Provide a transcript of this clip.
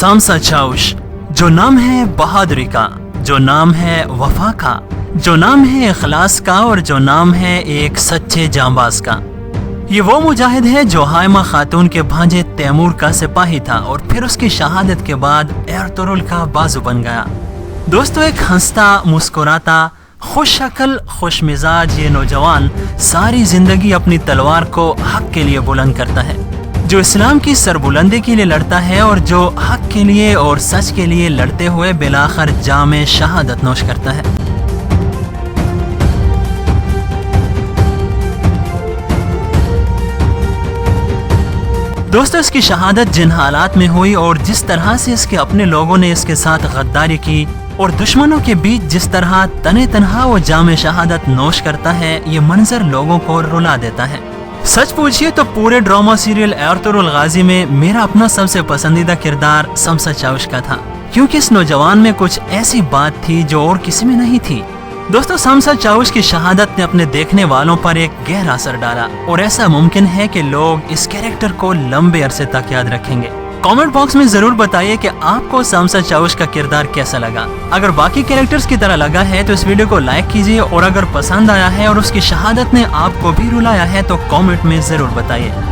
सामसा चाउश, जो नाम है बहादुरी का, जो नाम है वफा का, जो नाम है इखलास का और जो नाम है एक सच्चे जांबाज का। ये वो मुजाहिद है जो हाइमा खातून के भांजे तैमूर का सिपाही था और फिर उसकी शहादत के बाद एर्तुगरुल का बाजू बन गया। दोस्तों, एक हंसता मुस्कुराता खुश शक्ल खुश मिजाज ये नौजवान सारी जिंदगी अपनी तलवार को हक के लिए बुलंद करता है, जो इस्लाम की सरबुलंदी के लिए लड़ता है और जो हक के लिए और सच के लिए लड़ते हुए बिलाखिर जामे शहादत नोश करता है। दोस्तों, इसकी शहादत जिन हालात में हुई और जिस तरह से इसके अपने लोगों ने इसके साथ गद्दारी की और दुश्मनों के बीच जिस तरह तने तनहा वो जामे शहादत नोश करता है, ये मंजर लोगों को रुला देता है। सच पूछिए तो पूरे ड्रामा सीरियल एर्तुगरुल गाजी में मेरा अपना सबसे पसंदीदा किरदार सामसा चाउश का था, क्योंकि इस नौजवान में कुछ ऐसी बात थी जो और किसी में नहीं थी। दोस्तों, सामसा चाउश की शहादत ने अपने देखने वालों पर एक गहरा असर डाला और ऐसा मुमकिन है कि लोग इस कैरेक्टर को लंबे अरसे तक याद रखेंगे। कमेंट बॉक्स में जरूर बताइए कि आपको सामसा चाउश का किरदार कैसा लगा। अगर बाकी कैरेक्टर्स की तरह लगा है तो इस वीडियो को लाइक कीजिए और अगर पसंद आया है और उसकी शहादत ने आपको भी रुलाया है तो कमेंट में जरूर बताइए।